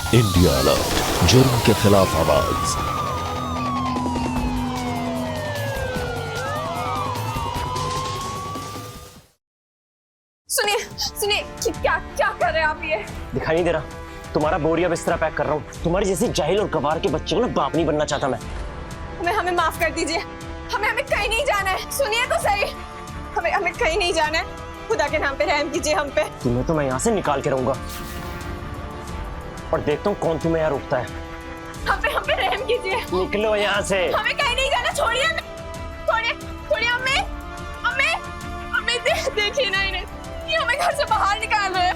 India alert, जुर्म के खिलाफ आवाज। सुनिए सुनिए, क्या क्या कर रहे हैं आप? ये दिखाई नहीं दे रहा? तुम्हारा बोरिया बिस्तरा पैक कर रहा हूँ। तुम्हारी जैसी जाहिल और गवार के बच्चे को ना बाप नहीं बनना चाहता मैं। हमें हमें माफ कर दीजिए। हमें कहीं नहीं जाना है। सुनिए तो सही, हमें कहीं नहीं जाना है। खुदा के नाम पे रहम कीजिए हम पे। तुम्हें तो मैं यहाँ से निकाल के रहूंगा और देखता हूँ कौन तुम्हें यहाँ रोकता है। हम पे रहम कीजिए। निकलो यहाँ से। हमें कहीं नहीं जाना। छोड़िए हमें, छोड़िए छोड़िए। अम्मी अम्मी अम्मी देखिए ना इन्हें, ये हमें घर से बाहर निकाल रहे हैं।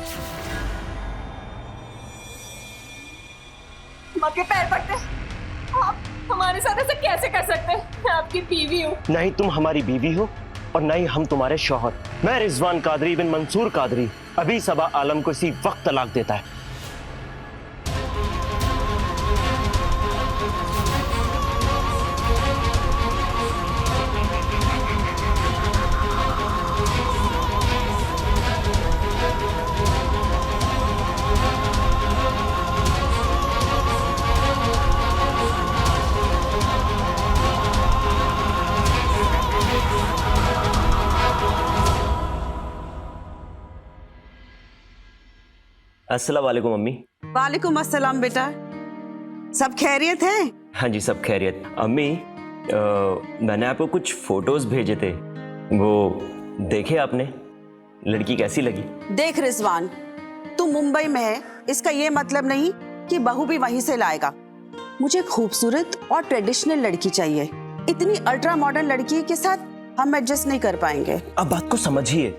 हम आपके पैर पड़ते हैं। आप हमारे साथ ऐसे कैसे कर सकते हैं? मैं आपकी बीवी हूँ। नहीं तुम हमारी बीवी हो और नहीं हम तुम्हारे शौहर। मैं रिजवान कादरी बिन मंसूर कादरी अभी सबा आलम को इसी वक्त तलाक देता है। अस्सलाम वालेकुम अम्मी। वालेकुम अस्सलाम बेटा, सब खैरियत है? हाँ जी सब खैरियत। अम्मी मैंने आपको कुछ फोटोज भेजे थे, वो देखे आपने? लड़की कैसी लगी? देख रिजवान, तू मुंबई में है, इसका ये मतलब नहीं कि बहू भी वहीं से लाएगा। मुझे खूबसूरत और ट्रेडिशनल लड़की चाहिए। इतनी अल्ट्रा मॉडर्न लड़की के साथ हम एडजस्ट नहीं कर पाएंगे। अब बात को समझिए,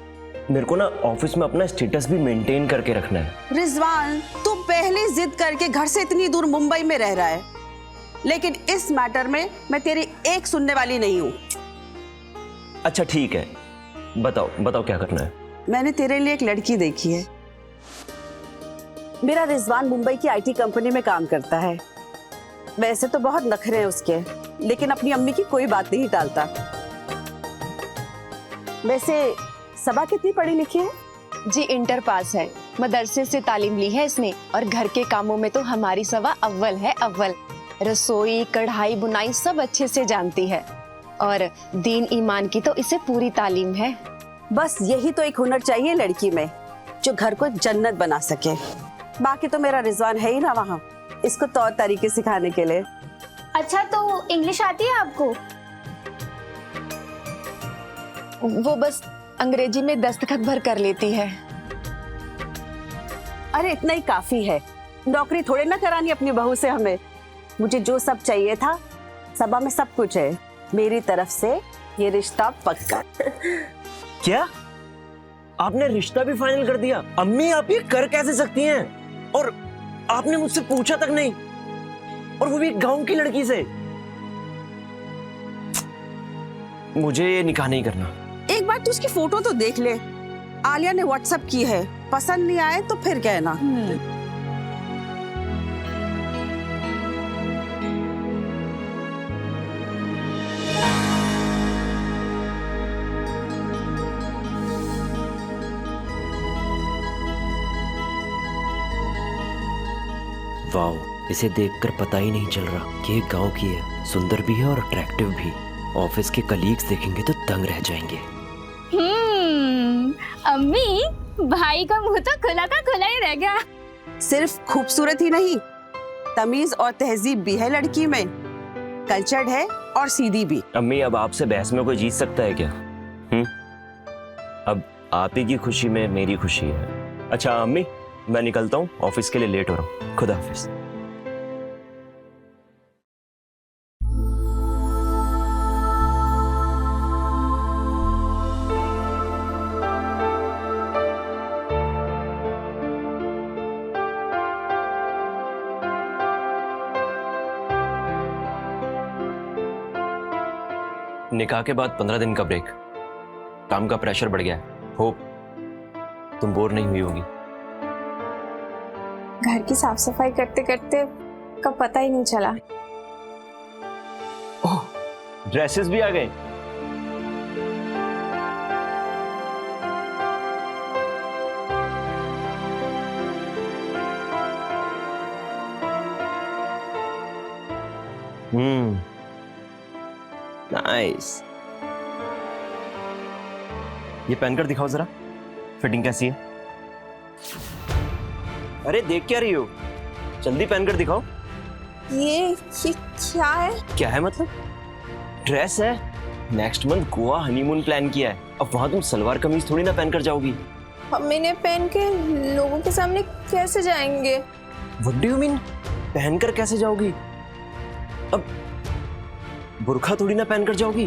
मेरे को ना ऑफिस में अपना स्टेटस भी मेंटेन करके रखना है। रिजवान, तू पहले जिद करके घर से इतनी दूर मुंबई में रह रहा है, लेकिन इस मैटर में मैं तेरी एक सुनने वाली नहीं हूँ। अच्छा ठीक है, बताओ बताओ क्या करना है। मैंने तेरे लिए एक लड़की देखी है। मेरा रिजवान मुंबई की आईटी कंपनी में काम करता है। वैसे तो बहुत नखरे हैं उसके, लेकिन अपनी अम्मी की कोई बात नहीं टालता। वैसे सबा कितनी पढ़ी लिखी है? जी इंटर पास है, मदरसे से तालीम ली है इसने, और घर के कामों में तो हमारी सबा अव्वल है अव्वल। रसोई, कढ़ाई, बुनाई सब अच्छे से जानती है, और दीन ईमान की तो इसे पूरी तालीम है। बस यही तो एक हुनर चाहिए लड़की में, जो घर को जन्नत बना सके। बाकी तो मेरा रिजवान है ही ना वहाँ, इसको तौर तरीके सिखाने के लिए। अच्छा, तो इंग्लिश आती है आपको? वो बस अंग्रेजी में दस्तखत भर कर लेती है। अरे इतना ही काफी है, नौकरी थोड़े ना करानी अपनी बहू से हमें। मुझे जो सब चाहिए था, सबा में सब कुछ है। मेरी तरफ से ये रिश्ता पक्का। क्या आपने रिश्ता भी फाइनल कर दिया? अम्मी आप ये कर कैसे सकती हैं? और आपने मुझसे पूछा तक नहीं, और वो भी एक गांव की लड़की से। मुझे ये निकाह नहीं करना। एक बार तू उसकी फोटो तो देख ले, आलिया ने व्हाट्सएप की है। पसंद नहीं आए तो फिर कहना। वाओ, इसे देखकर पता ही नहीं चल रहा कि ये गांव की है। सुंदर भी है और अट्रैक्टिव भी। ऑफिस के कलीग्स देखेंगे तो दंग रह जाएंगे। अम्मी, भाई का मुंह तो खुला का खुला ही रह गया। सिर्फ खूबसूरत ही नहीं, तमीज और तहजीब भी है लड़की में। कल्चर्ड है और सीधी भी। अम्मी अब आपसे बहस में कोई जीत सकता है क्या? अब आप ही की खुशी में मेरी खुशी है। अच्छा अम्मी, मैं निकलता हूँ, ऑफिस के लिए लेट हो रहा हूँ। खुदा हाफिज। निकाह के बाद 15 दिन का ब्रेक। काम का प्रेशर बढ़ गया है। होप तुम बोर नहीं हुई होगी। घर की साफ सफाई करते करते कब पता ही नहीं चला। ओह, ड्रेसेस भी आ गए। नाइस। ये पहन कर दिखाओ जरा, फिटिंग कैसी है? अरे देख क्या रही हो, जल्दी पहन कर दिखाओ। ये क्या है? क्या है मतलब? ड्रेस है। Next month Goa honeymoon plan किया है, अब वहां तुम सलवार कमीज थोड़ी ना पहन कर जाओगी। हम इन्हें पहन के लोगों के सामने कैसे जाएंगे? What do you mean? पहन कर कैसे जाओगी? अब बुर्खा थोड़ी ना पहन कर जाओगी।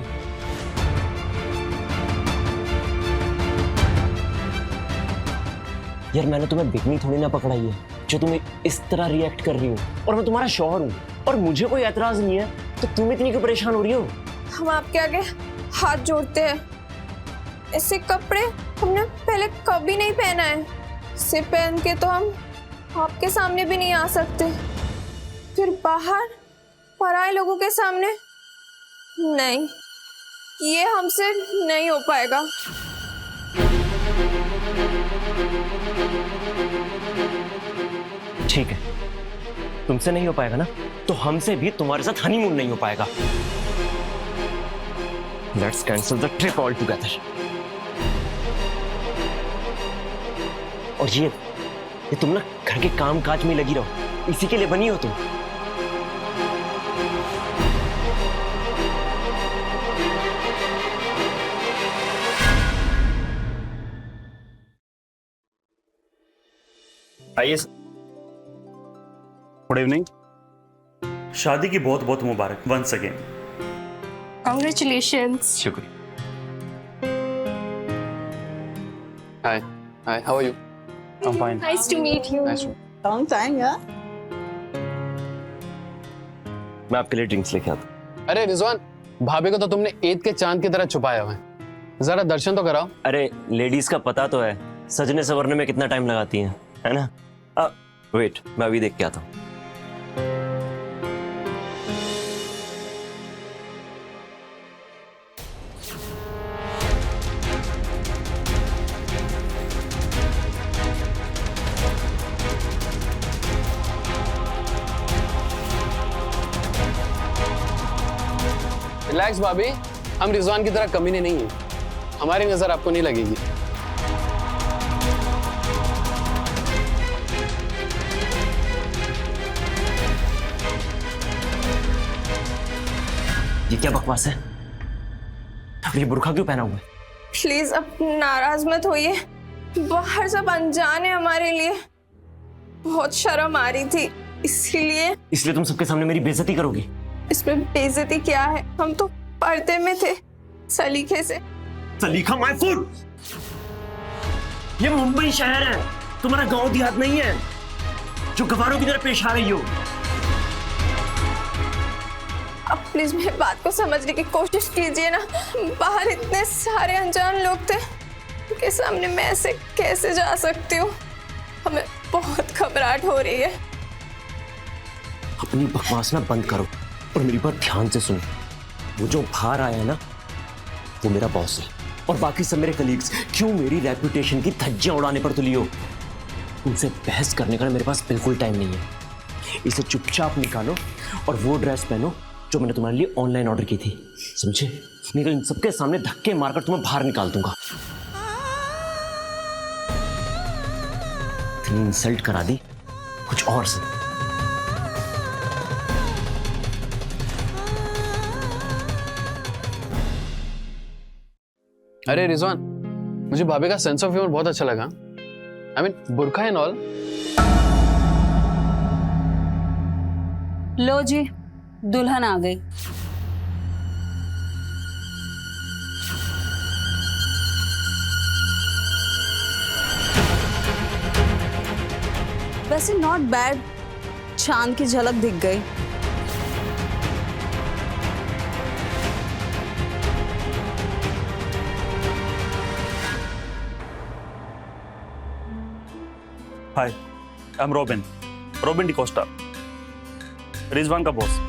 यार मैंने तुम्हें बिकनी थोड़ी ना पकड़ाई है जो तुम इस तरह रिएक्ट कर रही हो, और मैं तुम्हारा शौहर हूँ और मुझे कोई एतराज नहीं है, तो तुम इतनी क्यों परेशान हो रही हो? हम आपके आगे हाथ जोड़ते हैं, ऐसे कपड़े हमने पहले कभी नहीं पहना है। इसे पहन के तो हम आपके सामने भी नहीं आ सकते, फिर बाहर पराए लोगों के सामने नहीं, ये हमसे नहीं हो पाएगा। ठीक है, तुमसे नहीं हो पाएगा ना, तो हमसे भी तुम्हारे साथ हनीमून नहीं हो पाएगा। Let's cancel the trip all together. और ये तुम ना घर के काम काज में लगी रहो, इसी के लिए बनी हो तुम। आइए। Good evening. शादी की बहुत बहुत मुबारक वंस अगेन। Congratulations. शुक्रिया। Hi. Hi, how are you? I'm fine. Nice to meet you. Nice to Long time, yeah? मैं आपके लिए ड्रिंक्स लेके आता हूँ। अरे रिजवान, भाभी को तो तुमने ईद के चांद की तरह छुपाया हुआ है, जरा दर्शन तो कराओ। अरे लेडीज का पता तो है सजने संवरने में कितना टाइम लगाती हैं, है ना? वेट, मैं अभी देख के आता हूँ। रिलैक्स भाभी, हम रिजवान की तरह कमीने नहीं है, हमारी नजर आपको नहीं लगेगी। ये क्या बकवास है? ये बुर्खा क्यों पहना हुआ है? प्लीज अब नाराज मत होइए, बाहर सब अनजान है हमारे लिए, बहुत शर्म आ रही थी इसलिए तुम सबके सामने मेरी बेइज्जती करोगी? इसमें बेइज्जती क्या है, हम तो पर्दे में थे, सलीके से। सलीका माय फूड। ये मुंबई शहर है, तुम्हारा गांव देहात नहीं है जो गवारों की तरह पेश आ रही हो। अब प्लीज मेरी बात को समझने की कोशिश कीजिए ना, बाहर इतने सारे अनजान लोग थे, उनके सामने मैं ऐसे कैसे जा सकती हूँ? हमें बहुत घबराहट हो रही है। अपनी बकवास ना बंद करो और मेरी बात ध्यान से सुनो। वो जो बाहर आया है ना, वो मेरा बॉस है और बाकी सब मेरे कलीग्स। क्यों मेरी रेपुटेशन की धज्जियां उड़ाने पर तुली हो? उनसे बहस करने का मेरे पास बिल्कुल टाइम नहीं है। इसे चुपचाप निकालो और वो ड्रेस पहनो जो मैंने तुम्हारे लिए ऑनलाइन ऑर्डर की थी, समझे? नहीं तो इन सबके सामने धक्के मारकर तुम्हें बाहर निकाल दूंगा। इतनी इंसल्ट करा दी, कुछ और सुन। अरे रिजवान, मुझे भाभी का सेंस ऑफ ह्यूमर बहुत अच्छा लगा। आई मीन बुर्का एंड ऑल। लो जी, दुल्हन आ गई। वैसे नॉट बैड, चांद की झलक दिख गई। Hi, I am Robin D'Costa, Rizwan का boss.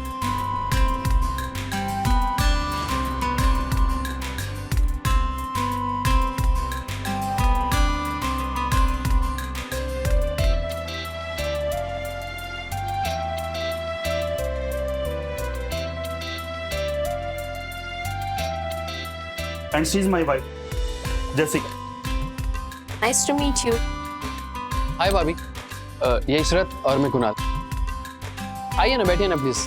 And she is my wife Jessica. Nice to meet you. Hi भाभी, ये इशरत और मैं कुणाल। आइए ना, बैठिए ना प्लीज।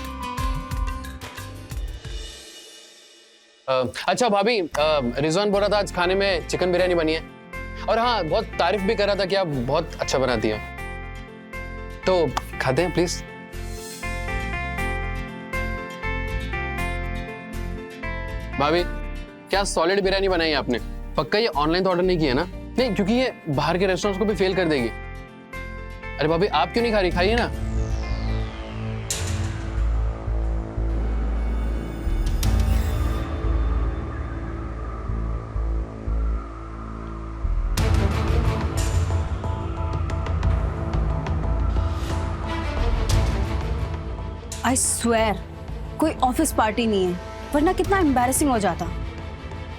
अच्छा भाभी, रिजवान बोल रहा था आज खाने में चिकन बिरयानी बनी है, और हाँ बहुत तारीफ भी कर रहा था कि आप बहुत अच्छा बनाती हो, तो खाते हैं प्लीज। भाभी, क्या सॉलिड बिरयानी बनाई है आपने? पक्का ये ऑनलाइन तो ऑर्डर नहीं किया ना? नहीं, क्योंकि ये बाहर के रेस्टोरेंट्स को भी फेल कर देगी। अरे भाभी, आप क्यों नहीं खा रही? खाइए ना। आई स्वेयर कोई ऑफिस पार्टी नहीं है, वरना कितना एम्बैरेसिंग हो जाता।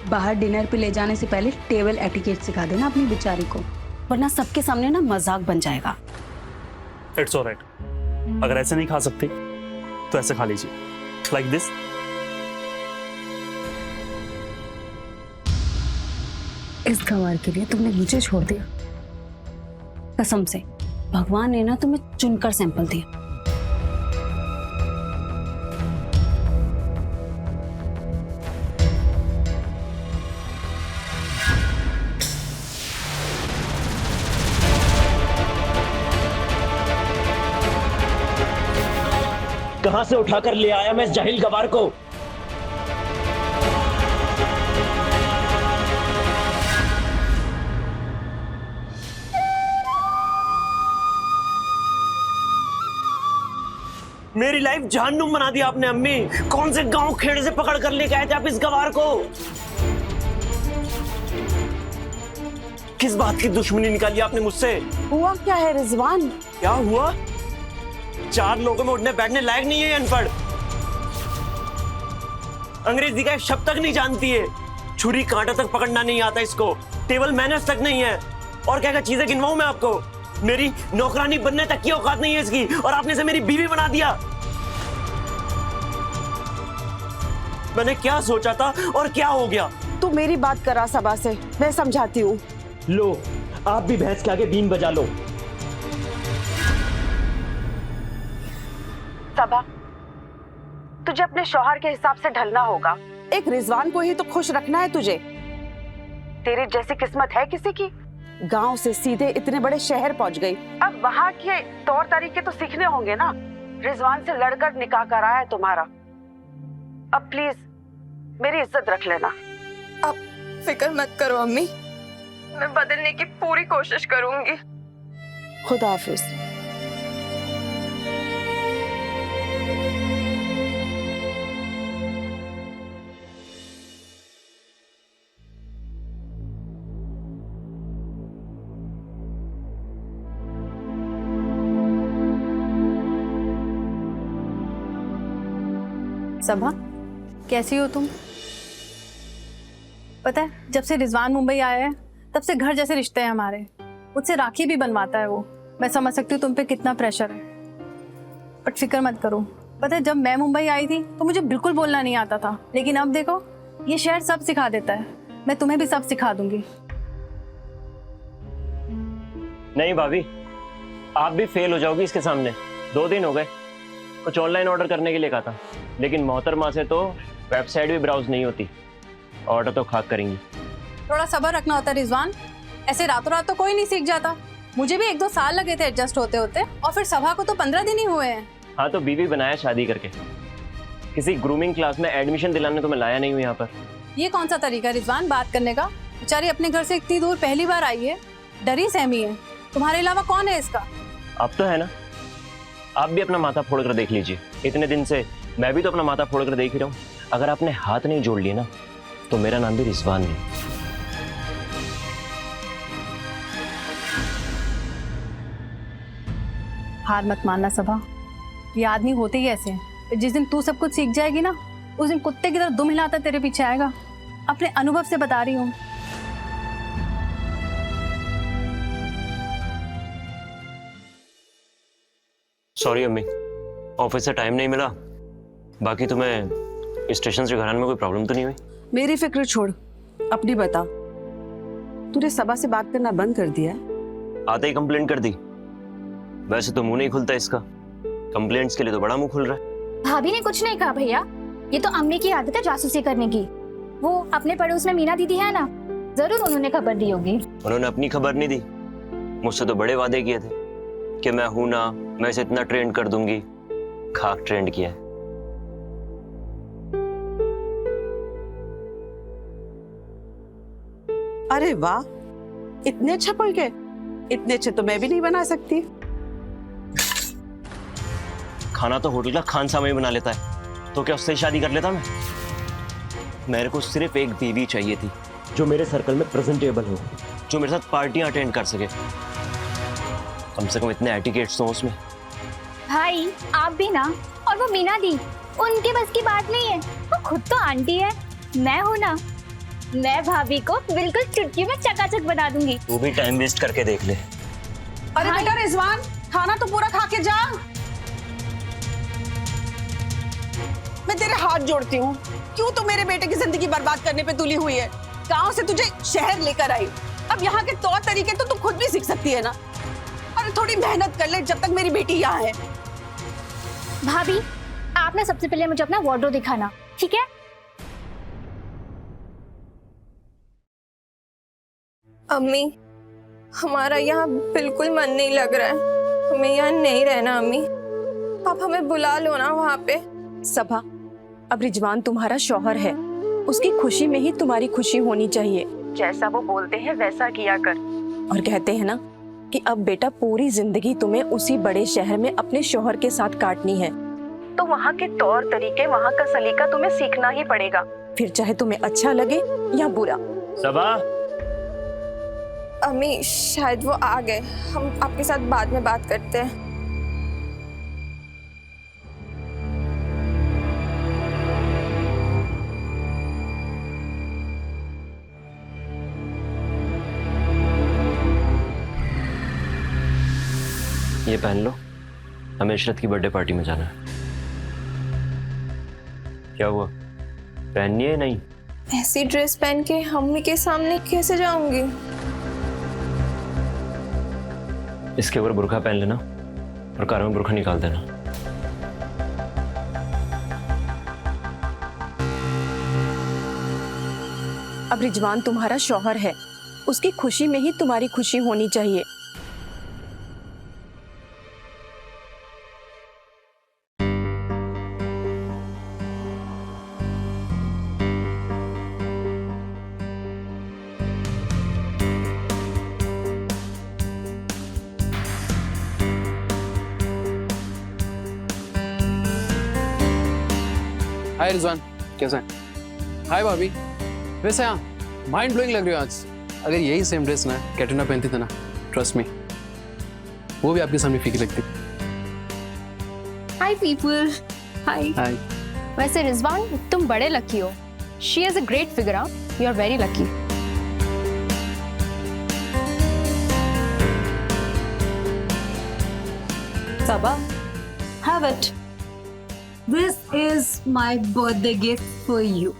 बाहर डिनर पे ले जाने से पहले टेबल एटिकेट सिखा देना अपनी बेचारी को, वरना सबके सामने ना मजाक बन जाएगा। इट्स ऑलराइट, अगर ऐसे नहीं खा सकते तो ऐसे खा लीजिए, लाइक दिस। इस गंवार के लिए तुमने मुझे छोड़ दिया। कसम से भगवान ने ना तुम्हें चुनकर सैंपल दिया। कहां से उठाकर ले आया मैं इस जाहिल गवार को? मेरी लाइफ जहन्नुम बना दी आपने अम्मी। कौन से गांव खेड़े से पकड़ कर लेके आए थे आप इस गवार को? किस बात की दुश्मनी निकाली आपने मुझसे? हुआ क्या है रिजवान? क्या हुआ? 4 लोगों में उठने बैठने लायक नहीं है, अनपढ़। अंग्रेजी का एक शब्द तक नहीं जानती है, छुरी कांटा तक पकड़ना नहीं आता इसको, टेबल मैनर्स तक नहीं है। और क्या क्या चीजें गिनवाऊं मैं आपको? मेरी नौकरानी बनने तक की औकात नहीं है इसकी, और आपने इसे मेरी बीवी बना दिया। मैंने क्या सोचा था और क्या हो गया? तू मेरी बात करा सबा से, मैं समझाती हूँ। लो, आप भी भैंस के आगे बीन बजा लो। सबा, तुझे अपने शौहर के हिसाब से ढलना होगा। एक रिजवान को ही तो खुश रखना है तुझे। तेरी जैसी किस्मत है किसी की? गांव से सीधे इतने बड़े शहर पहुंच गई। अब वहां के तौर तरीके तो सीखने होंगे ना। रिजवान से लड़कर निकाह कराया है तुम्हारा। अब प्लीज मेरी इज्जत रख लेना। आप फिक्र मत करो अम्मी, मैं बदलने की पूरी कोशिश करूंगी। खुदा हाफिज। सबा, कैसी हो तुम? पता है, जब से रिजवान मुंबई आया है तब से घर जैसे रिश्ते हैं हमारे। मुझसे राखी भी बनवाता है वो। मैं समझ सकती हूँ तुम पे कितना प्रेशर है, बट फिक्र मत करो। पता है, जब मैं मुंबई आई थी तो मुझे बिल्कुल बोलना नहीं आता था, लेकिन अब देखो ये शहर सब सिखा देता है। मैं तुम्हें भी सब सिखा दूंगी। नहीं भाभी, आप भी फेल हो जाओगी इसके सामने। 2 दिन हो गए, कुछ ऑनलाइन ऑर्डर करने के लिए कहा था, लेकिन मोहतरमा से तो वेबसाइट भी ब्राउज नहीं होती। ऑर्डर तो खाक करेंगी। थोड़ा सब्र रखना होता है रिजवान, ऐसे रातों रात तो कोई नहीं सीख जाता। मुझे भी 1-2 साल लगे थे एडजस्ट होते होते, और फिर सभा को तो 15 दिन ही हुए हैं। हाँ, तो बीवी बनाया शादी करके। किसी ग्रूमिंग क्लास में एडमिशन दिलाने तो मैं लाया नहीं हूँ यहाँ पर। ये कौन सा तरीका रिजवान बात करने का? बेचारी अपने घर से इतनी दूर पहली बार आई है, डरी सहमी है। तुम्हारे अलावा कौन है इसका? अब तो है ना, आप भी अपना माथा फोड़ कर देख लीजिए। इतने दिन से मैं भी तो अपना माथा फोड़ कर देख ही रहा हूँ। अगर आपने हाथ नहीं जोड़ लिए ना, तो मेरा नाम भी रिजवान नहीं। हार मत मानना सबा, ये आदमी होते ही ऐसे हैं। जिस दिन तू सब कुछ सीख जाएगी ना, उस दिन कुत्ते की तरह दुम हिलाता तेरे पीछे आएगा। अपने अनुभव से बता रही हूँ। सॉरी अम्मी, ऑफिस से टाइम नहीं मिला। बाकी तुम्हें स्टेशन से घर आने में कोई प्रॉब्लम तो नहीं हुई? मेरी फिक्र छोड़, अपनी बता, तूने सबा से बात करना बंद कर दिया? आते ही कंप्लेंट कर दी। वैसे तो मुंह नहीं खुलता इसका, कंप्लेंट्स के लिए तो बड़ा मुंह खुल रहा है। भाभी ने कुछ नहीं कहा भैया, ये तो अम्मी की आदत है जासूसी करने की। वो अपने पड़ोस में मीना दीदी है ना, जरूर उन्होंने खबर दी होगी। उन्होंने अपनी खबर नहीं दी, मुझसे तो बड़े वादे किए थे कि मैं हूं ना, मैं इसे इतना ट्रेंड कर दूंगी। खाक ट्रेंड किया है। अरे वाह, इतने अच्छे पुल के, इतने अच्छे तो मैं भी नहीं बना सकती। खाना तो होटल का खानसामा ही बना लेता है, तो क्या उससे शादी कर लेता मैं? मेरे को सिर्फ एक बीवी चाहिए थी जो मेरे सर्कल में प्रेजेंटेबल हो, जो मेरे साथ पार्टियां अटेंड कर सके। कम से कम इतने एटिकेट्स हो उसमें। भाई आप भी ना, और वो मीना दी, उनके बस की बात नहीं है। वो खुद तो आंटी है, मैं हूँ ना, मैं भाभी को बिल्कुल चुटकी में चकाचक बना दूंगी। तू भी टाइम वेस्ट करके देख ले। अरे बेटा रिजवान, खाना तो पूरा खा के जा। मैं तेरे हाथ जोड़ती हूँ, क्यों तू मेरे बेटे की जिंदगी बर्बाद करने पे तुली हुई है? गांव से तुझे शहर लेकर आई, अब यहाँ के तौर तरीके तो तू खुद भी सीख सकती है ना। अरे थोड़ी मेहनत कर ले जब तक मेरी बेटी यहाँ है। भाभी आप ना सबसे पहले मुझे अपना वार्डरोब दिखाना, ठीक है? अम्मी, हमारा यहाँ बिल्कुल मन नहीं लग रहा है, हमें यहाँ नहीं रहना। अम्मी आप हमें बुला लो ना वहाँ पे। सभा, अब रिजवान तुम्हारा शौहर है, उसकी खुशी में ही तुम्हारी खुशी होनी चाहिए। जैसा वो बोलते हैं वैसा किया कर। और कहते हैं ना कि अब बेटा पूरी जिंदगी तुम्हें उसी बड़े शहर में अपने शौहर के साथ काटनी है, तो वहाँ के तौर तरीके, वहाँ का सलीका तुम्हें सीखना ही पड़ेगा, फिर चाहे तुम्हें अच्छा लगे या बुरा। सबा, अम्मी शायद वो आ गए, हम आपके साथ बाद में बात करते हैं। ये पहन लो, हमें इशरत की बर्थडे पार्टी में जाना है। क्या हुआ, पहननी है? नहीं, ऐसी ड्रेस पहन के अम्मी के सामने कैसे जाऊंगी? इसके ऊपर बुर्का पहन लेना और कार में बुर्का निकाल देना। अब रिजवान तुम्हारा शौहर है, उसकी खुशी में ही तुम्हारी खुशी होनी चाहिए। हाय रिजवान, कैसा है? हाय भाभी, वैसे हाँ माइंड ब्लोइंग लग रही हो आज। अगर यही सेम ड्रेस ना कैटरीना पहनती थी ना, ट्रस्ट मी, वो भी आपके सामने फीकी लगती। Hi people, hi. हाय। वैसे रिजवान तुम बड़े लकी हो, she is a great figure out, you are very lucky. Saba, have it. This is my birthday gift for you.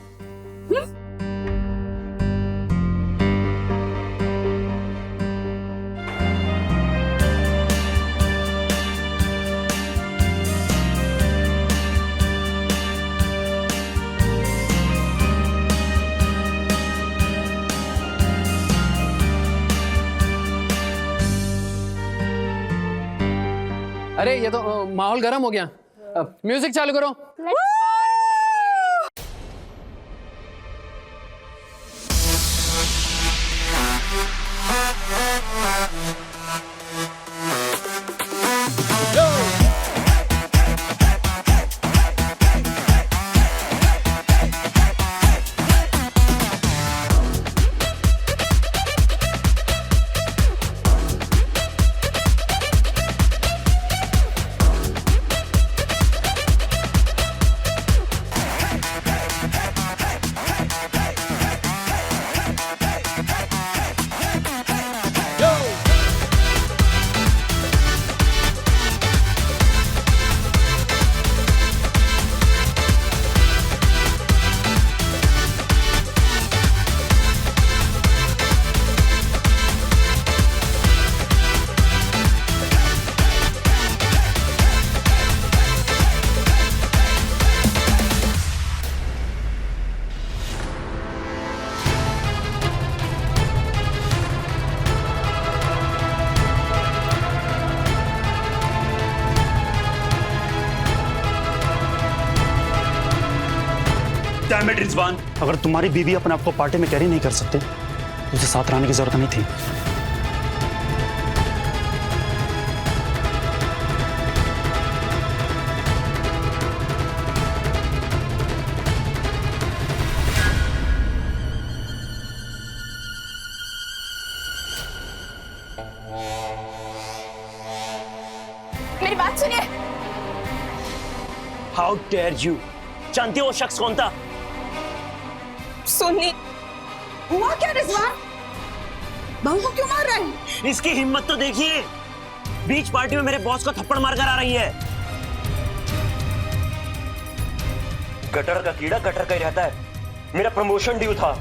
अरे ये तो माहौल गर्म हो गया, म्यूजिक चालू करो। डैम इट रिजवान, अगर तुम्हारी बीवी अपने आप को पार्टी में कैरी नहीं कर सकते तो उसे साथ रहने की जरूरत नहीं थी। मेरी बात सुनिए। हाउ डेयर यू, जानती हो वो शख्स कौन था? सुनिए, हुआ क्या रिजवान? बहू को क्यों मार रहा है? इसकी हिम्मत तो देखिए, बीच पार्टी में मेरे बॉस को थप्पड़ मार कर आ रही है। गटर का कीड़ा गटर का ही रहता है। मेरा प्रमोशन ड्यू था,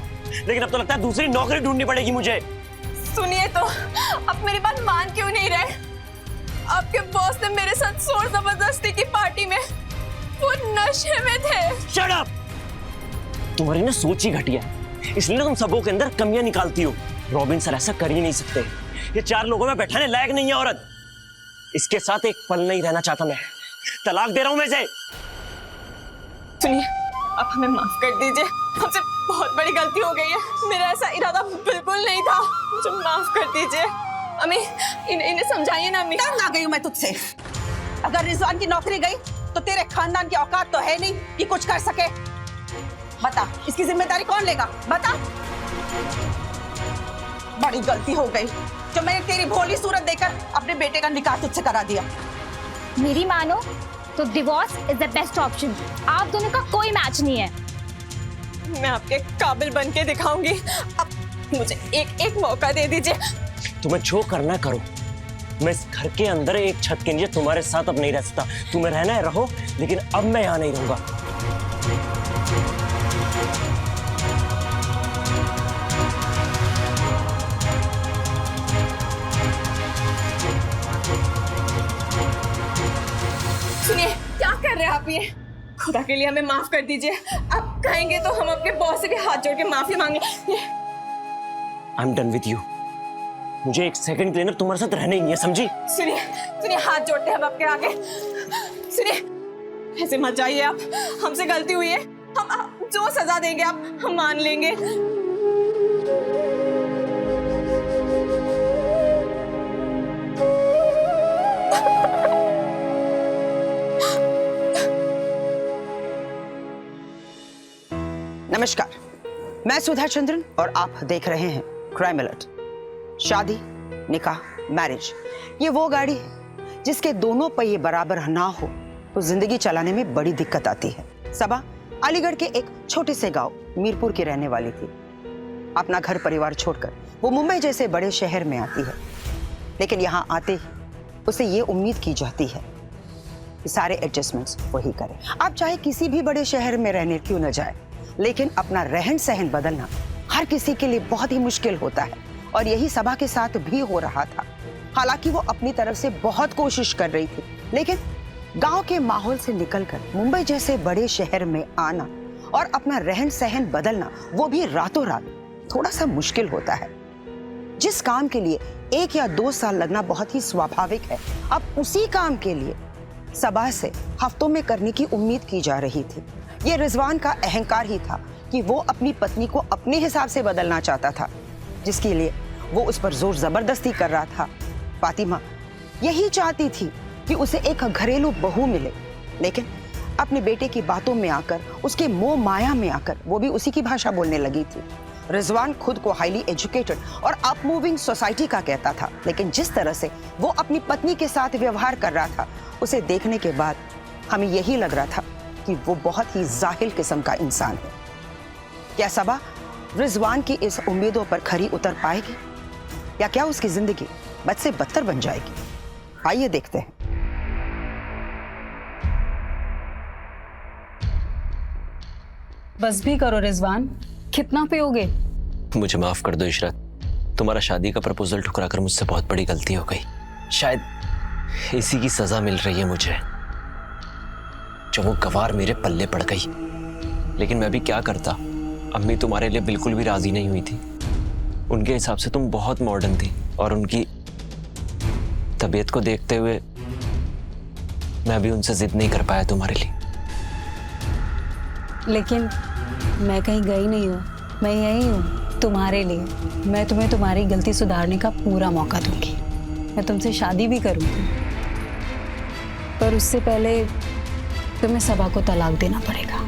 लेकिन अब तो लगता है दूसरी नौकरी ढूंढनी पड़ेगी मुझे। सुनिए तो, आप मेरी बात मान क्यों नहीं रहे? आपके बॉस ने मेरे साथ जोर जबरदस्ती की पार्टी में, वो नशे में थे। Shut up! तुम्हारी ना सोच ही घटिया है, इसलिए ना तुम सबों के अंदर कमियां निकालती हो। रॉबिन सर ऐसा कर ही नहीं सकते। ये 4 लोगों में बैठाने लायक नहीं है औरत। इसके साथ एक पल नहीं रहना चाहता मैं। तलाक दे रहा हूं मैं इसे। सुनिए, आप हमें माफ कर दीजिए, हमसे बहुत बड़ी गलती हो गई है। मेरा ऐसा इरादा बिल्कुल नहीं था, मुझे माफ कर दीजिए। अम्मी, इन्हें समझाइए ना अम्मी। तंग आ गई हूं मैं तुझसे। अगर रिजवान की नौकरी गई तो तेरे खानदान की औकात तो है नहीं कि कुछ कर सके। बता, इसकी जिम्मेदारी कौन लेगा? बता। बड़ी गलती हो गई जो मैंने तेरी भोली सूरत देखकर अपने बेटे का निकाह तुझसे करा दिया। मेरी मानो तो divorce is the best option. आप दोनों का कोई मैच नहीं है। मैं आपके काबिल बन के दिखाऊंगी। अब मुझे एक मौका दे दीजिए। तुम्हें जो करना करो, मैं इस घर के अंदर एक छत के नीचे तुम्हारे साथ अब नहीं रह सकता। तुम्हें रहना है रहो, लेकिन अब मैं यहाँ नहीं रहूंगा। सुनिए, क्या कर रहे हैं आप? ये खुदा के लिए हमें माफ कर दीजिए। आप कहेंगे तो हम अपने बॉस से भी हाथ जोड़ के माफी मांगे। I am done with you. मुझे एक सेकंड के लिए ना तुम्हारे साथ रहना ही नहीं है, समझी? सुनिए, हाथ जोड़ते हैं हम आपके आगे। सुनिए, ऐसे मत जाइए आप। हमसे गलती हुई है, हम जो सजा देंगे आप हम मान लेंगे। नमस्कार, मैं सुधा चंद्रन और आप देख रहे हैं क्राइम अलर्ट। शादी, निकाह, मैरिज, ये वो गाड़ी है जिसके दोनों पहिए बराबर ना हो तो जिंदगी चलाने में बड़ी दिक्कत आती है। सबा अलीगढ़ के एक छोटे से गांव मीरपुर की रहने वाली थी। अपना घर परिवार छोड़कर वो मुंबई जैसे बड़े शहर में आती है, लेकिन यहाँ आते ही उसे ये उम्मीद की जाती है कि सारे एडजस्टमेंट्स वही करे। आप चाहे किसी भी बड़े शहर में रहने क्यों न जाए, लेकिन अपना रहन सहन बदलना हर किसी के लिए बहुत ही मुश्किल होता है, और यही सबा के साथ भी हो रहा था। हालांकि वो अपनी तरफ से बहुत कोशिश कर रही थी, लेकिन गांव के माहौल से निकलकर मुंबई जैसे बड़े शहर में आना और अपना रहन सहन बदलना, वो भी रातों रात, थोड़ा सा मुश्किल होता है। जिस काम के लिए 1 या 2 साल लगना बहुत ही स्वाभाविक है, अब उसी काम के लिए सबा से हफ्तों में करने की उम्मीद की जा रही थी। ये रिजवान का अहंकार ही था कि वो अपनी पत्नी को अपने हिसाब से बदलना चाहता था, जिसके लिए वो उस पर जोर जबरदस्ती कर रहा था। फातिमा यही चाहती थी कि उसे एक घरेलू बहू मिले, लेकिन अपने बेटे की बातों में आकर, उसके मोह माया में आकर वो भी उसी की भाषा बोलने लगी थी। रिजवान खुद को हाईली एजुकेटेड और अप मूविंग सोसाइटी का कहता था, लेकिन जिस तरह से वो अपनी पत्नी के साथ व्यवहार कर रहा था, उसे देखने के बाद हमें यही लग रहा था कि वो बहुत ही जाहिल किस्म का इंसान है। क्या सबा रिजवान की इस उम्मीदों पर खरी उतर पाएगी, या क्या उसकी जिंदगी बद से बदतर बन जाएगी? आइए देखते हैं। बस भी करो रिजवान, कितना पियोगे? मुझे माफ कर दो इशरत, तुम्हारा शादी का प्रपोजल ठुकराकर मुझसे बहुत बड़ी गलती हो गई। शायद इसी की सजा मिल रही है मुझे, जो वो गवार मेरे पल्ले पड़ गई। लेकिन मैं भी क्या करता, अम्मी तुम्हारे लिए बिल्कुल भी राजी नहीं हुई थी। उनके हिसाब से तुम बहुत मॉडर्न थी, और उनकी तबीयत को देखते हुए मैं भी उनसे जिद नहीं कर पाया तुम्हारे लिए। लेकिन मैं कहीं गई नहीं हूँ, मैं यही हूँ तुम्हारे लिए। मैं तुम्हें तुम्हारी गलती सुधारने का पूरा मौका दूंगी। मैं तुमसे शादी भी करूंगी, पर उससे पहले तुम्हें सबा को तलाक देना पड़ेगा।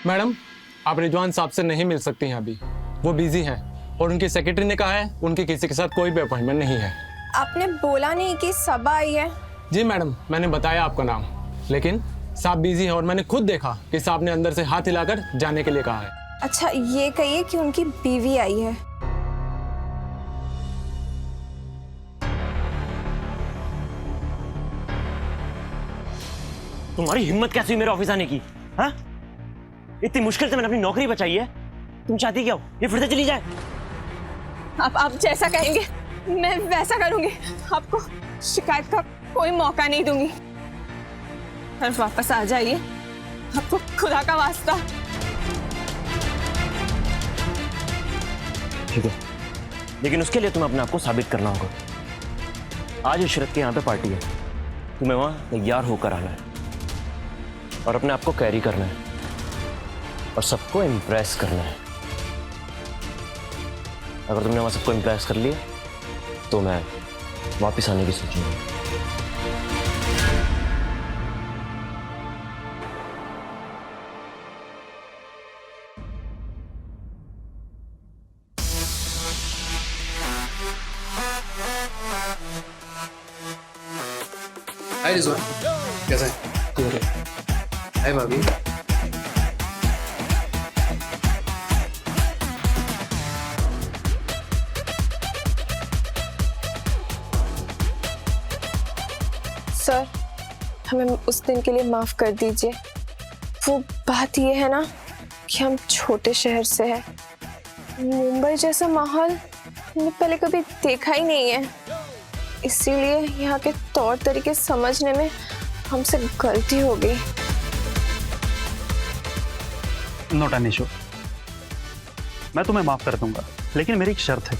मैडम, आप रिजवान साहब से नहीं मिल सकती हैं अभी, वो बिजी हैं और उनकी सेक्रेटरी ने कहा है उनके किसी के साथ कोई भी अपॉइंटमेंट नहीं है। आपने बोला नहीं कि सबा आई है? जी मैडम, मैंने बताया आपका नाम, लेकिन साहब बिजी हैं और मैंने खुद देखा कि साहब ने अंदर से हाथ हिलाकर जाने के लिए कहा है। अच्छा, ये कहिए कि उनकी बीवी आई है। तुम्हारी हिम्मत कैसी हुई मेरे ऑफिस आने की? हाँ, इतनी मुश्किल से मैंने अपनी नौकरी बचाई है, तुम चाहती क्या हो ये फिर से चली जाए? आप जैसा कहेंगे मैं वैसा करूंगी। आपको शिकायत का कोई मौका नहीं दूंगी। और वापस आ जाइए, आपको खुदा का वास्ता। ठीक है, लेकिन उसके लिए तुम्हें अपने आप को साबित करना होगा। आज इशरत के यहाँ पे पार्टी है, तुम्हें वहाँ तैयार होकर आना है और अपने आप को कैरी करना है और सबको इम्प्रेस करना है। अगर तुमने वहाँ सबको इम्प्रेस कर लिया तो मैं वापस आने की सोचूंगा। हाय रिजवान, कैसा है? हाय भाभी। सर, हमें उस दिन के लिए माफ कर दीजिए। वो बात ये है ना कि हम छोटे शहर से हैं। मुंबई जैसा माहौल हमने पहले कभी देखा ही नहीं है, इसीलिए यहाँ के तौर तरीके समझने में हमसे गलती हो गई। नॉट एन इशू, मैं तुम्हें माफ कर दूंगा, लेकिन मेरी एक शर्त है।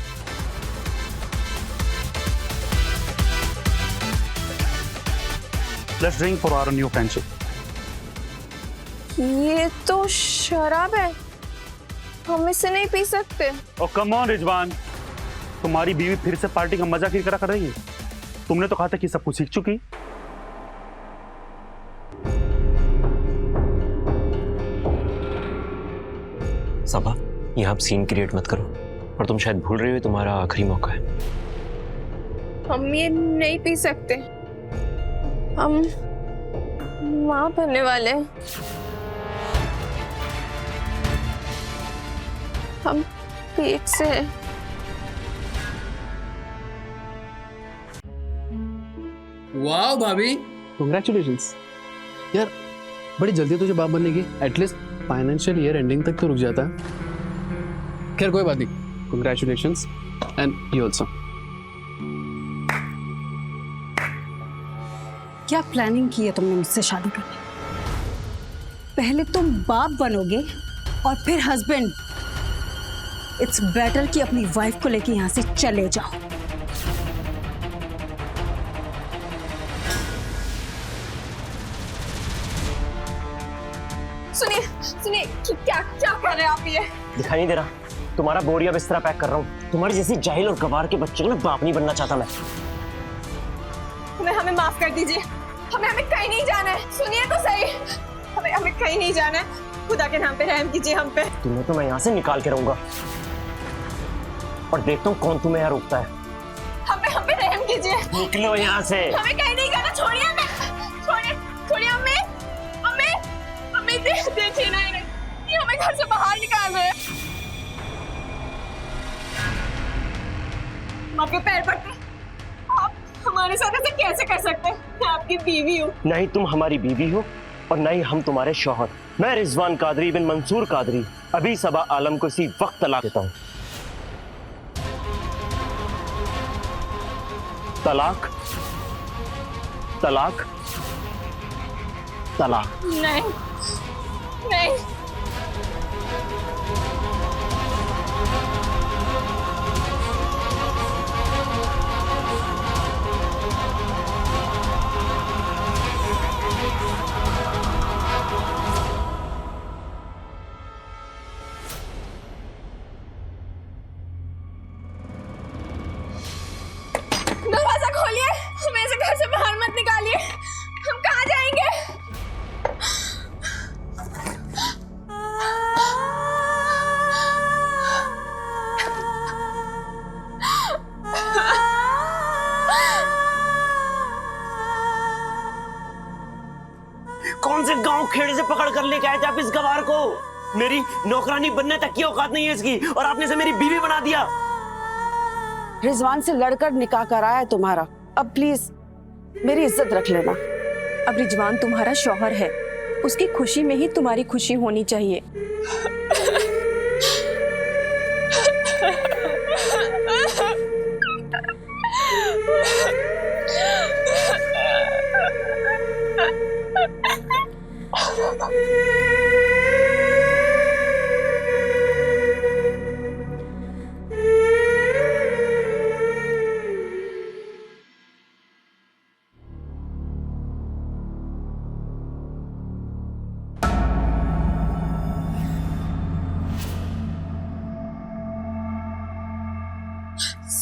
Let's drink for our new friendship. ये तो शराब है, हम इसे नहीं पी सकते। ओ कम ऑन रिजवान, तुम्हारी बीवी फिर से पार्टी का मजा किरकिरा कर रही है। तुमने तो कहा था कि सब कुछ सीख चुकी। सबा, यहाँ आप सीन क्रिएट मत करो, और तुम शायद भूल रही हो तुम्हारा आखिरी मौका है। हम ये नहीं पी सकते, हम मां बनने वाले हैं। हम पेट से हैं। वाह भाभी, कांग्रेचुलेशंस यार, बड़ी जल्दी तुझे बाप बनने की। एटलीस्ट फाइनेंशियल ईयर एंडिंग तक तो रुक जाता। खैर कोई बात नहीं, कांग्रेचुलेशंस एंड यू आल्सो। क्या प्लानिंग की है तुमने मुझसे शादी करने? पहले तुम बाप बनोगे और फिर हस्बैंड। इट्स बेटर कि अपनी वाइफ को लेके यहाँ से चले जाओ। सुनिए सुनिए, क्या क्या कर रहे हैं आप? ये दिखाई नहीं दे रहा? तुम्हारा बोरिया बिस्तरा पैक कर रहा हूँ। तुम्हारी जैसी जाहिल और गवार के बच्चे को ना बाप नहीं बनना चाहता मैं। हमें माफ कर दीजिए, हमें कहीं नहीं जाना है। सुनिए तो सही, हमें कहीं नहीं जाना है। खुदा के नाम पे रहम कीजिए हम पे। तुम्हें तो मैं यहाँ से निकाल के रहूंगा और देखता हूँ कौन तुम्हें यहाँ रोकता है। हम पे रहम कीजिए। निकलो यहाँ से। हमें कहीं नहीं जाना। छोड़िए हमें, छोड़िए हमें। देखिए ना, ये हमें घर से बाहर निकाल रहे हैं। हम आपके पैर पड़ते हैं। आप हमारे साथ ऐसे कैसे कर सकते हैं? मैं आपकी बीवी हूँ। नहीं तुम हमारी बीवी हो और नहीं हम तुम्हारे शौहर। मैं रिजवान कादरी बिन मंसूर कादरी अभी सबा आलम को इसी वक्त तलाक देता हूँ। तलाक, तलाक, तलाक। नहीं नहीं, कौन से गांव खेड़े से पकड़ कर लेके आए थे आप इस गवार को? मेरी नौकरानी बनने तक की औकात नहीं है इसकी, और आपने इसे मेरी बीवी बना दिया। रिजवान से लड़कर निकाह कराया है तुम्हारा, अब प्लीज मेरी इज्जत रख लेना। अब रिजवान तुम्हारा शौहर है, उसकी खुशी में ही तुम्हारी खुशी होनी चाहिए।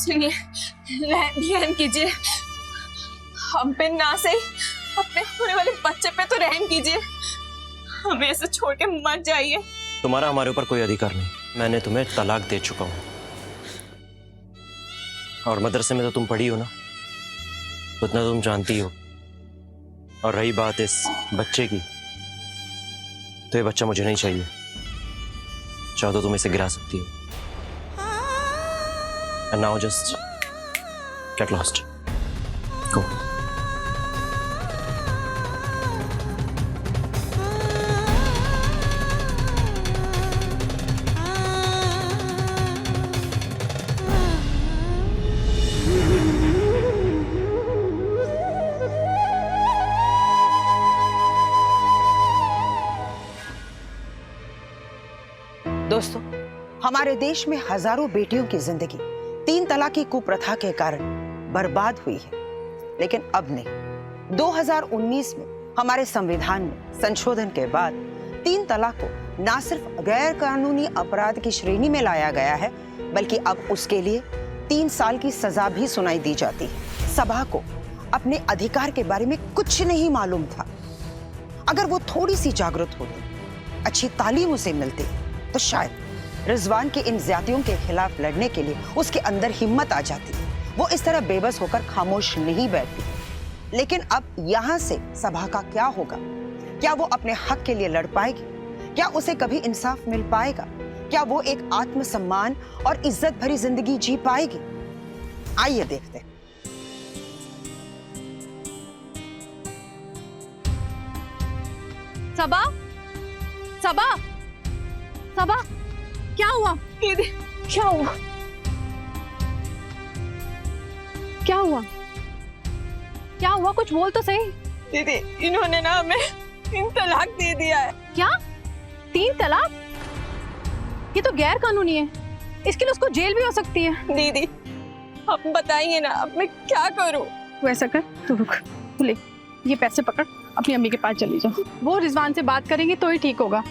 सुनिए, रहम कीजिए हम पे, ना सही अपने होने वाले बच्चे पे तो रहम कीजिए। हमें ऐसे छोड़ के मत जाइए। तुम्हारा हमारे ऊपर कोई अधिकार नहीं, मैंने तुम्हें तलाक दे चुका हूं। और मदरसे में तो तुम पढ़ी हो ना, उतना तुम जानती हो। और रही बात इस बच्चे की, तो ये बच्चा मुझे नहीं चाहिए। चाहो तो तुम इसे गिरा सकती हो। And now just get lost. Go. दोस्तों, हमारे देश में हजारों बेटियों की जिंदगी 3 तलाक की कुप्रथा के कारण बर्बाद हुई है, लेकिन अब नहीं। 2019 में हमारे संविधान में संशोधन के बाद 3 तलाक को ना सिर्फ गैर कानूनी अपराध की श्रेणी में लाया गया है, बल्कि अब उसके लिए 3 साल की सजा भी सुनाई दी जाती है। सभा को अपने अधिकार के बारे में कुछ नहीं मालूम था। अगर वो थोड़ी सी जागरूक होती, अच्छी तालीम उसे मिलती, तो शायद रिजवान की इन ज्यादतियों के खिलाफ लड़ने के लिए उसके अंदर हिम्मत आ जाती। वो इस तरह बेबस होकर खामोश नहीं बैठती। लेकिन अब यहाँ से सभा का क्या होगा? क्या वो अपने हक के लिए लड़ पाएगी? क्या उसे कभी इंसाफ मिल पाएगा? क्या वो एक आत्मसम्मान और इज्जत भरी जिंदगी जी पाएगी? आइए देखते हैं। सबा, सबा, सबा, क्या हुआ? दीदी, क्या हुआ? क्या हुआ? क्या हुआ? कुछ बोल तो सही। दीदी, इन्होंने ना हमें 3 तलाक दे दिया है। क्या? 3 तलाक? ये तो गैर कानूनी है, इसके लिए उसको जेल भी हो सकती है। दीदी, आप बताइए ना, अब मैं क्या करूं? तू ऐसा कर, तू रुक, तू ले ये पैसे पकड़, अपनी अम्मी के पास चली जाओ। वो रिजवान से बात करेंगे तो ही ठीक होगा।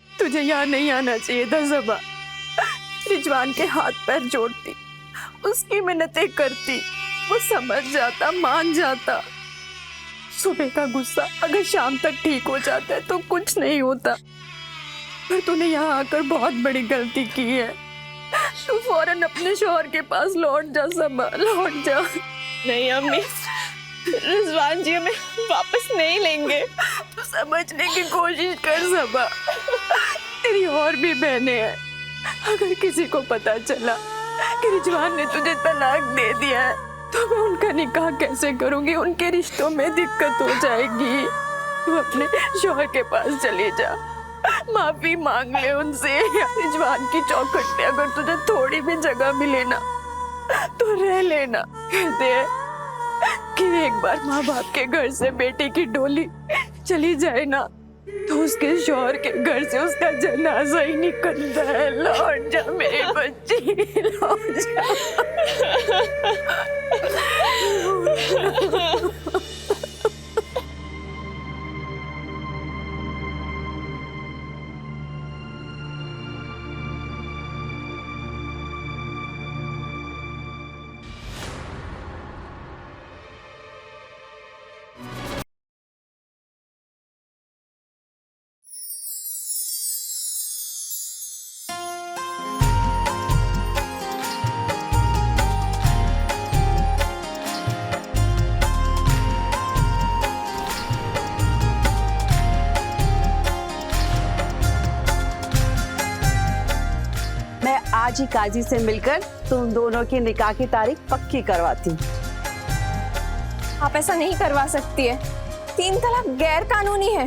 तुझे यहाँ नहीं आना चाहिए था सबा। रिजवान के हाथ पैर जोड़ती, उसकी मिन्नतें करती, वो समझ जाता, मान जाता। सुबह का गुस्सा अगर शाम तक ठीक हो जाता है तो कुछ नहीं होता, पर तूने यहाँ आकर बहुत बड़ी गलती की है। तू फौरन अपने शौहर के पास लौट जा सबा, लौट जा। नहीं अम्मी, रिजवान जी हमें वापस नहीं लेंगे। तू समझने की कोशिश कर सबा, तेरी और भी बहनें हैं। अगर किसी को पता चला कि रिजवान ने तुझे तलाक दे दिया है तो मैं उनका निकाह कैसे करूंगी? उनके रिश्तों में दिक्कत हो जाएगी। तू अपने शौहर के पास चली जा, माफी मांग ले उनसे। रिजवान की चौखट पे अगर तुझे थोड़ी भी जगह मिले ना तो रह लेना। कहते हैं कि एक बार माँ बाप के घर से बेटी की डोली चली जाए ना तो उसके शौहर के घर से उसका जनाजा ही निकलता है। लौट जा मेरी बच्ची, लौट जा। आज ही काजी से मिलकर तुम दोनों की निकाह की तारीख पक्की करवाती हूँ। आप ऐसा नहीं करवा सकती है, 3 तलाक गैर कानूनी है।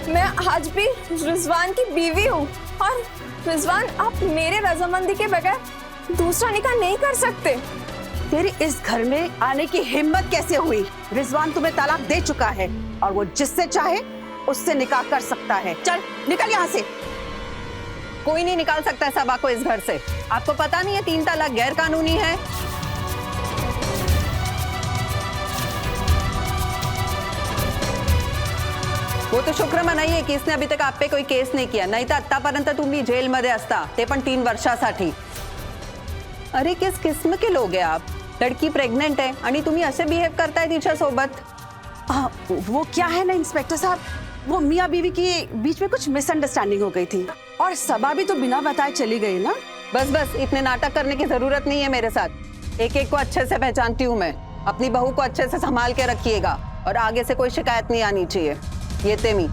मैं आज भी रिजवान की बीवी हूँ और रिजवान, आप मेरे रजामंदी के बगैर दूसरा निकाह नहीं कर सकते। तेरी इस घर में आने की हिम्मत कैसे हुई? रिजवान तुम्हें तलाक दे चुका है और वो जिससे चाहे उससे निकाह कर सकता है। चल निकल यहाँ से। कोई नहीं निकाल सकता है सबा को इस घर से। आपको पता नहीं है 3 तलाक गैर कानूनी है? वो तो शुक्र मनाइए की इसने अभी तक आप पे कोई केस नाही किया, नाही तर आतापर्यंत तुम्ही जेलमध्ये असता, ते पण 3 वर्षासाठी। अरे किस किस्म के लोग हैं आप? लड़की प्रेग्नेंट है आणि तुम्ही असे बिहेव करताय तिच्या सोबत। वो क्या है ना इंस्पेक्टर साहब, वो मियाँ बीवी की बीच में कुछ मिसअंडरस्टैंडिंग हो गई थी और सबा भी तो बिना बताए चली गई ना। बस बस इतने नाटक करने की जरूरत नहीं है मेरे साथ। एक एक को अच्छे से पहचानती हूँ मैं। अपनी बहू को अच्छे से संभाल के रखिएगा और आगे से कोई शिकायत नहीं आनी चाहिए। ये तेमी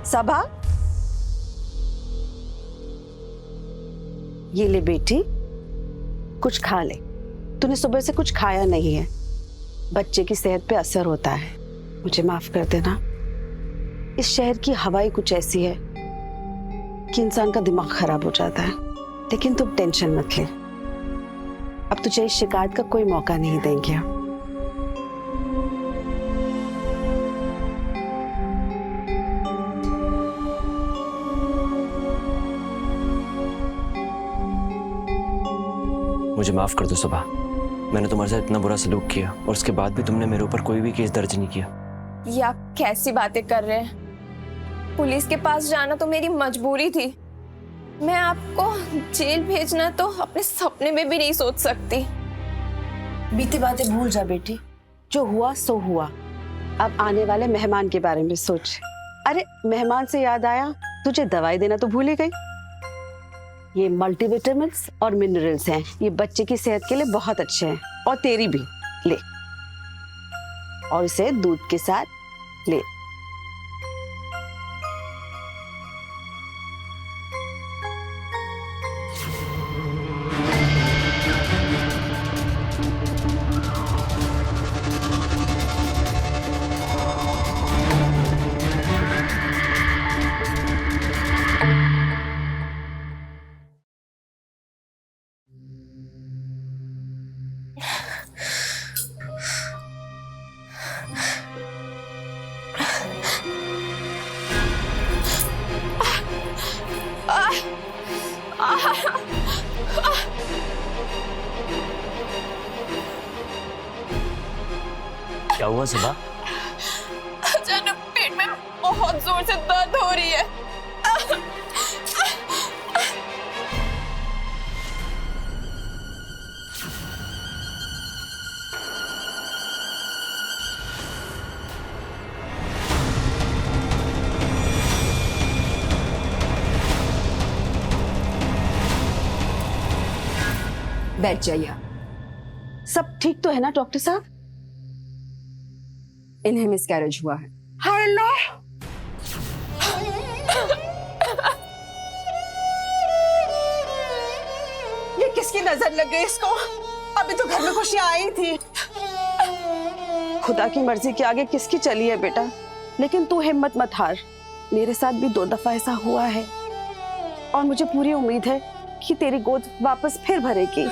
सबा, ये ले बेटी, कुछ खा ले। तूने सुबह से कुछ खाया नहीं है, बच्चे की सेहत पे असर होता है। मुझे माफ कर देना। इस शहर की हवाई कुछ ऐसी है कि इंसान का दिमाग खराब हो जाता है। लेकिन तुम टेंशन मत ले, अब तुझे इस शिकायत का कोई मौका नहीं देंगे। मुझे माफ कर दो सबा, मैंने तुम्हारे साथ इतना बुरा सलूक किया और उसके बाद भी तुमने मेरे ऊपर कोई भी केस दर्ज नहीं किया। ये आप कैसी बातें कर रहे हैं? पुलिस के पास जाना तो मेरी मजबूरी थी। मैं आपको जेल भेजना तो अपने सपने में भी नहीं सोच सकती। बीती बातें भूल जा बेटी, जो हुआ सो हुआ। अब आने वाले मेहमान के बारे में सोच। अरे मेहमान से याद आया, तुझे दवाई देना तो भूल ही गई। ये मल्टीविटामिन्स और मिनरल्स हैं, ये बच्चे की सेहत के लिए बहुत अच्छे हैं और तेरी भी ले, और इसे दूध के साथ ले। क्या हुआ सबा? अचानक पेट में बहुत जोर से दर्द हो रही है। बैठ जाइए। सब ठीक तो है ना डॉक्टर साहब? इन्हें मिसकैरेज हुआ है। हेलो, ये किसकी नजर लग गई इसको? अभी तो घर में खुशियां आई थी। खुदा की मर्जी के आगे किसकी चली है बेटा? लेकिन तू हिम्मत मत हार, मेरे साथ भी 2 दफा ऐसा हुआ है और मुझे पूरी उम्मीद है कि तेरी गोद वापस फिर भरेगी।